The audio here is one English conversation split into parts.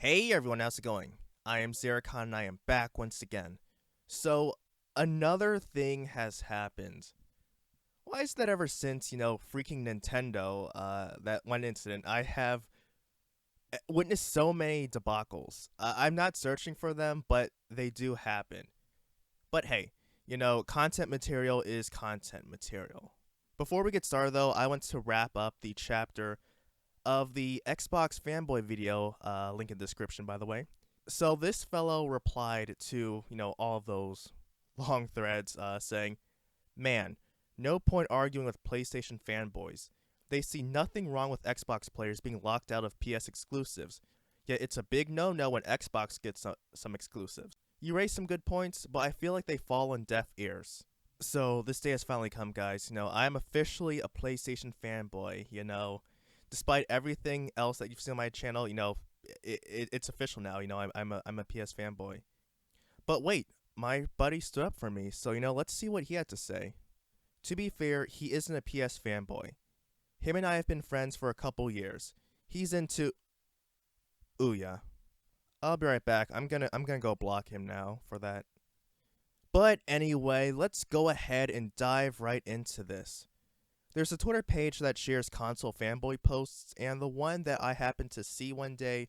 Hey everyone, how's it going? I am iamxeracon and I am back once again. So, another thing has happened. Why is that ever since, freaking Nintendo, that one incident, I have witnessed so many debacles. I'm not searching for them, but they do happen. But hey, content material is content material. Before we get started though, I want to wrap up the chapter of the Xbox fanboy video, link in the description by the way. So this fellow replied to, all of those long threads saying, man, no point arguing with PlayStation fanboys. They see nothing wrong with Xbox players being locked out of PS exclusives, yet it's a big no-no when Xbox gets some exclusives. You raise some good points, but I feel like they fall on deaf ears. So this day has finally come, guys. I am officially a PlayStation fanboy, Despite everything else that you've seen on my channel, it's official now. I'm a PS fanboy. But wait, my buddy stood up for me, so let's see what he had to say. To be fair, he isn't a PS fanboy. Him and I have been friends for a couple years. He's into Ouya. I'll be right back. I'm gonna go block him now for that. But anyway, let's go ahead and dive right into this. There's a Twitter page that shares console fanboy posts, and the one that I happened to see one day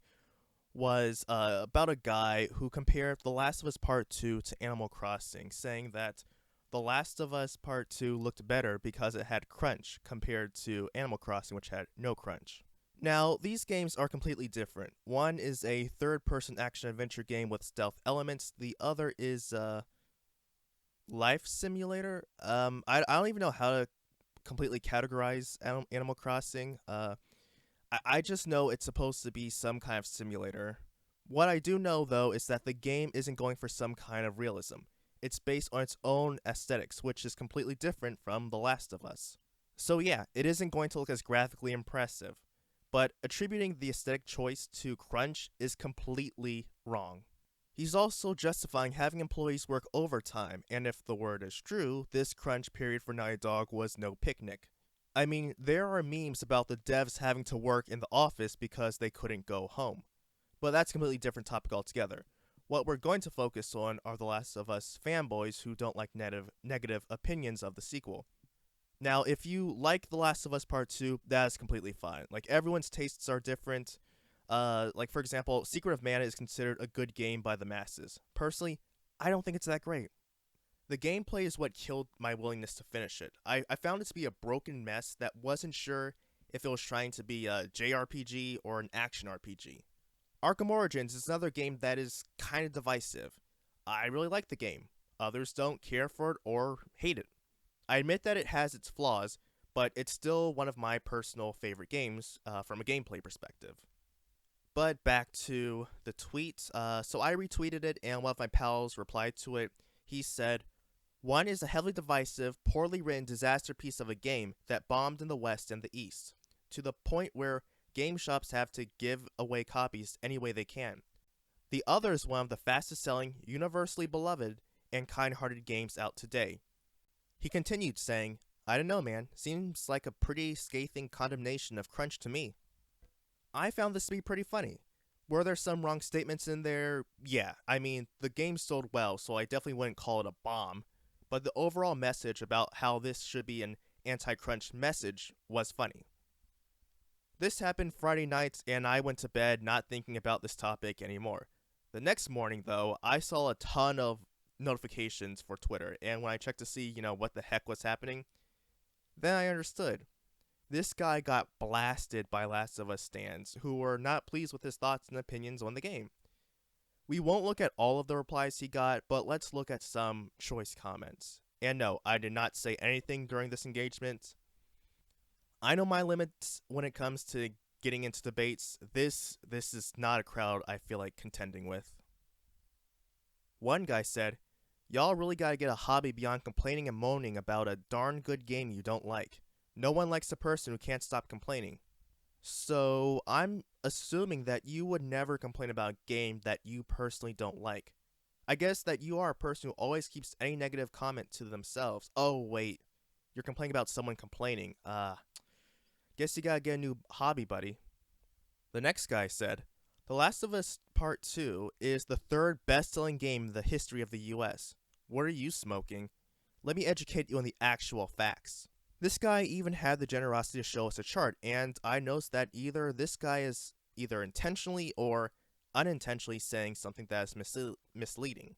was about a guy who compared The Last of Us Part 2 to Animal Crossing, saying that The Last of Us Part 2 looked better because it had crunch compared to Animal Crossing, which had no crunch. Now, these games are completely different. One is a third-person action-adventure game with stealth elements. The other is a life simulator. I don't even know how to completely categorize Animal Crossing. I just know it's supposed to be some kind of simulator. What I do know, though, is that the game isn't going for some kind of realism. It's based on its own aesthetics, which is completely different from The Last of Us. So yeah, it isn't going to look as graphically impressive, but attributing the aesthetic choice to crunch is completely wrong. He's also justifying having employees work overtime, and if the word is true, this crunch period for Naughty Dog was no picnic. I mean, there are memes about the devs having to work in the office because they couldn't go home. But that's a completely different topic altogether. What we're going to focus on are The Last of Us fanboys who don't like negative opinions of the sequel. Now, if you like The Last of Us Part 2, that is completely fine. Like, everyone's tastes are different. Like, for example, Secret of Mana is considered a good game by the masses. Personally, I don't think it's that great. The gameplay is what killed my willingness to finish it. I found it to be a broken mess that wasn't sure if it was trying to be a JRPG or an action RPG. Arkham Origins is another game that is kind of divisive. I really like the game. Others don't care for it or hate it. I admit that it has its flaws, but it's still one of my personal favorite games from a gameplay perspective. But back to the tweet. So I retweeted it, and one of my pals replied to it. He said, one is a heavily divisive, poorly written disaster piece of a game that bombed in the West and the East, to the point where game shops have to give away copies any way they can. The other is one of the fastest selling, universally beloved, and kind-hearted games out today. He continued saying, I don't know, man, seems like a pretty scathing condemnation of crunch to me. I found this to be pretty funny. Were there some wrong statements in there? Yeah, I mean, the game sold well, so I definitely wouldn't call it a bomb. But the overall message about how this should be an anti-crunch message was funny. This happened Friday night, and I went to bed not thinking about this topic anymore. The next morning, though, I saw a ton of notifications for Twitter, and when I checked to see, what the heck was happening, then I understood. This guy got blasted by Last of Us stans who were not pleased with his thoughts and opinions on the game. We won't look at all of the replies he got, but let's look at some choice comments. And no, I did not say anything during this engagement. I know my limits when it comes to getting into debates. This is not a crowd I feel like contending with. One guy said, y'all really gotta get a hobby beyond complaining and moaning about a darn good game you don't like. No one likes a person who can't stop complaining. So, I'm assuming that you would never complain about a game that you personally don't like. I guess that you are a person who always keeps any negative comment to themselves. Oh, wait. You're complaining about someone complaining. Guess you gotta get a new hobby, buddy. The next guy said, The Last of Us Part 2 is the third best-selling game in the history of the US. What are you smoking? Let me educate you on the actual facts. This guy even had the generosity to show us a chart, and I noticed that either this guy is either intentionally or unintentionally saying something that is misleading.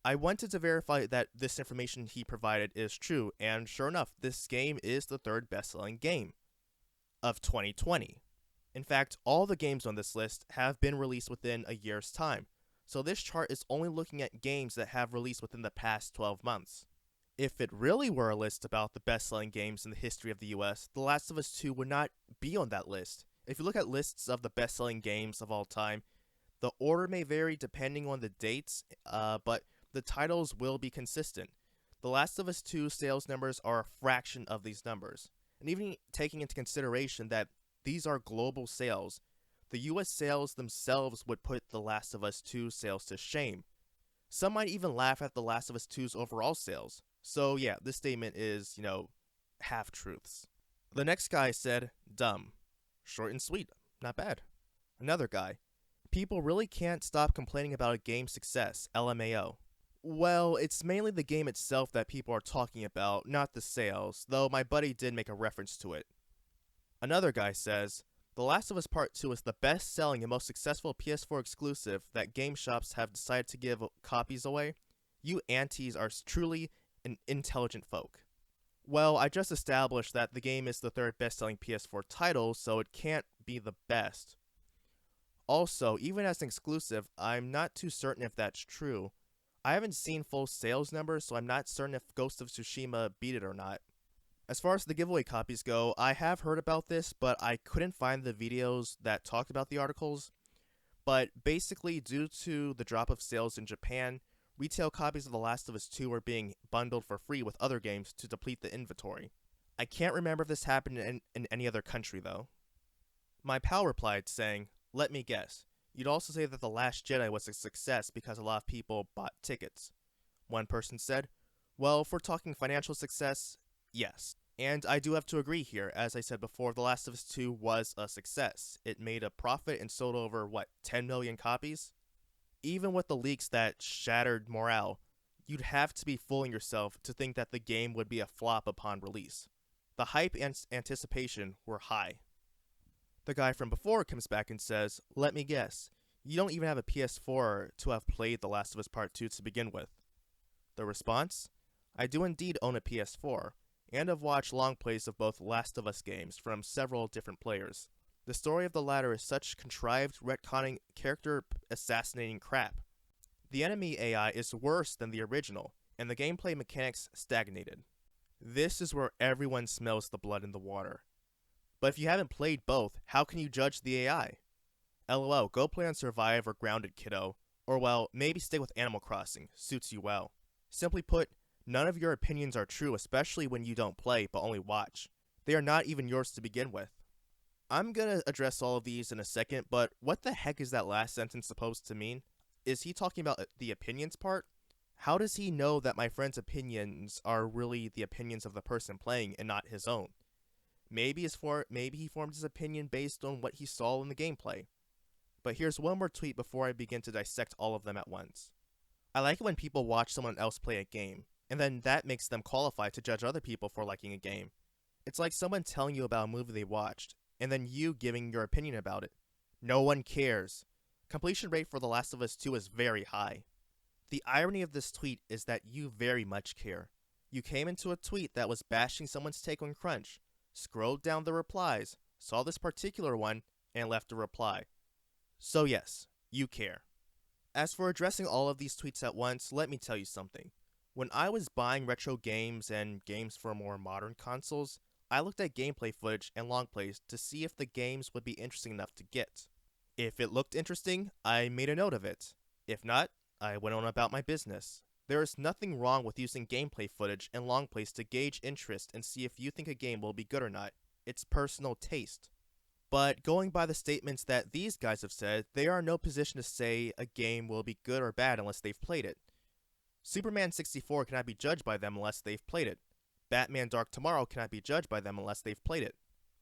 I wanted to verify that this information he provided is true, and sure enough, this game is the third best-selling game of 2020. In fact, all the games on this list have been released within a year's time, so this chart is only looking at games that have released within the past 12 months. If it really were a list about the best-selling games in the history of the US, The Last of Us 2 would not be on that list. If you look at lists of the best-selling games of all time, the order may vary depending on the dates, but the titles will be consistent. The Last of Us 2 sales numbers are a fraction of these numbers. And even taking into consideration that these are global sales, the US sales themselves would put The Last of Us 2 sales to shame. Some might even laugh at The Last of Us 2's overall sales. So yeah, this statement is, half-truths. The next guy said, dumb. Short and sweet. Not bad. Another guy. People really can't stop complaining about a game's success, LMAO. Well, it's mainly the game itself that people are talking about, not the sales, though my buddy did make a reference to it. Another guy says, The Last of Us Part 2 is the best-selling and most successful PS4 exclusive that game shops have decided to give copies away. You antis are truly an intelligent folk. Well, I just established that the game is the third best-selling PS4 title, so it can't be the best. Also, even as an exclusive, I'm not too certain if that's true. I haven't seen full sales numbers, so I'm not certain if Ghost of Tsushima beat it or not. As far as the giveaway copies go, I have heard about this, but I couldn't find the videos that talked about the articles. But basically, due to the drop of sales in Japan, retail copies of The Last of Us 2 are being bundled for free with other games to deplete the inventory. I can't remember if this happened in any other country, though. My pal replied, saying, Let me guess. You'd also say that The Last Jedi was a success because a lot of people bought tickets. One person said, Well, if we're talking financial success, yes. And I do have to agree here. As I said before, The Last of Us 2 was a success. It made a profit and sold over, 10 million copies? Even with the leaks that shattered morale, you'd have to be fooling yourself to think that the game would be a flop upon release. The hype and anticipation were high. The guy from before comes back and says, Let me guess, you don't even have a PS4 to have played The Last of Us Part 2 to begin with. The response? I do indeed own a PS4, and have watched long plays of both Last of Us games from several different players. The story of the latter is such contrived, retconning, character-assassinating crap. The enemy AI is worse than the original, and the gameplay mechanics stagnated. This is where everyone smells the blood in the water. But if you haven't played both, how can you judge the AI? LOL, go play on Survive or Grounded, kiddo. Or well, maybe stay with Animal Crossing, suits you well. Simply put, none of your opinions are true, especially when you don't play, but only watch. They are not even yours to begin with. I'm gonna address all of these in a second, but what the heck is that last sentence supposed to mean? Is he talking about the opinions part? How does he know that my friend's opinions are really the opinions of the person playing and not his own? Maybe he formed his opinion based on what he saw in the gameplay. But here's one more tweet before I begin to dissect all of them at once. I like it when people watch someone else play a game, and then that makes them qualified to judge other people for liking a game. It's like someone telling you about a movie they watched, and then you giving your opinion about it. No one cares. Completion rate for The Last of Us 2 is very high. The irony of this tweet is that you very much care. You came into a tweet that was bashing someone's take on Crunch, scrolled down the replies, saw this particular one, and left a reply. So yes, you care. As for addressing all of these tweets at once, let me tell you something. When I was buying retro games and games for more modern consoles, I looked at gameplay footage and long plays to see if the games would be interesting enough to get. If it looked interesting, I made a note of it. If not, I went on about my business. There is nothing wrong with using gameplay footage and long plays to gauge interest and see if you think a game will be good or not. It's personal taste. But going by the statements that these guys have said, they are in no position to say a game will be good or bad unless they've played it. Superman 64 cannot be judged by them unless they've played it. Batman Dark Tomorrow cannot be judged by them unless they've played it.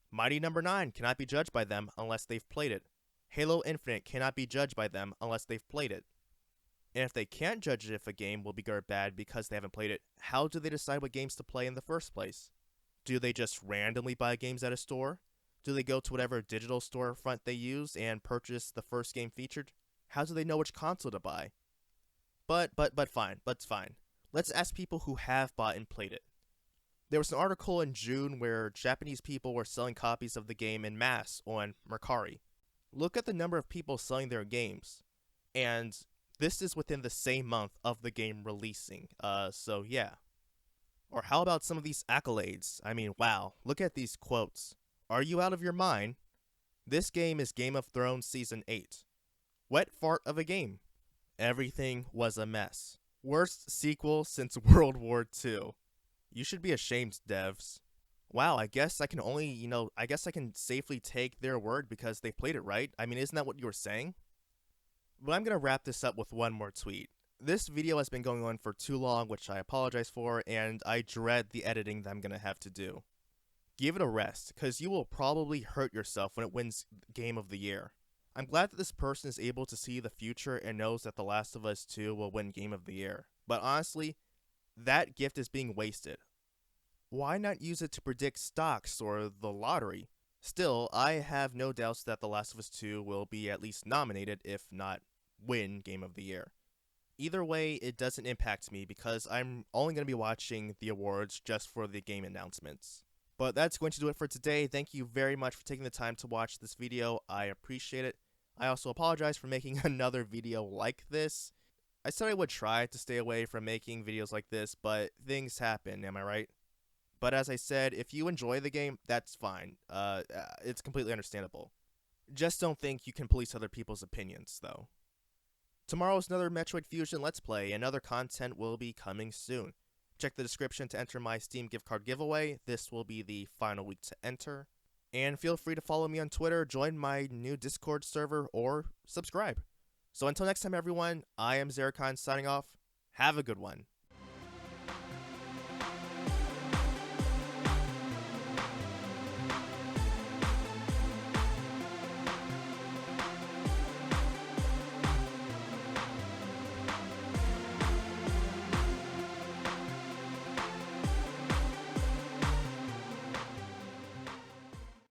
Mighty No. 9 cannot be judged by them unless they've played it. Halo Infinite cannot be judged by them unless they've played it. And if they can't judge it if a game will be good or bad because they haven't played it, how do they decide what games to play in the first place? Do they just randomly buy games at a store? Do they go to whatever digital storefront they use and purchase the first game featured? How do they know which console to buy? But fine, but it's fine. Let's ask people who have bought and played it. There was an article in June where Japanese people were selling copies of the game en masse on Mercari. Look at the number of people selling their games. And this is within the same month of the game releasing. So yeah. Or how about some of these accolades? I mean, wow, look at these quotes. Are you out of your mind? This game is Game of Thrones Season 8. Wet fart of a game. Everything was a mess. Worst sequel since World War II. You should be ashamed, devs. Wow, I guess I can only, I guess I can safely take their word because they played it, right? I mean, isn't that what you were saying? But I'm gonna wrap this up with one more tweet. This video has been going on for too long, which I apologize for, and I dread the editing that I'm gonna have to do. Give it a rest, because you will probably hurt yourself when it wins Game of the Year. I'm glad that this person is able to see the future and knows that The Last of Us 2 will win Game of the Year. But honestly, that gift is being wasted. Why not use it to predict stocks or the lottery? Still, I have no doubts that The Last of Us 2 will be at least nominated, if not win Game of the Year. Either way, it doesn't impact me because I'm only going to be watching the awards just for the game announcements. But that's going to do it for today. Thank you very much for taking the time to watch this video. I appreciate it. I also apologize for making another video like this. I said I would try to stay away from making videos like this, but things happen, am I right? But as I said, if you enjoy the game, that's fine. It's completely understandable. Just don't think you can police other people's opinions, though. Tomorrow is another Metroid Fusion Let's Play, and other content will be coming soon. Check the description to enter my Steam gift card giveaway. This will be the final week to enter. And feel free to follow me on Twitter, join my new Discord server, or subscribe. So until next time, everyone, I am iamxeracon signing off. Have a good one.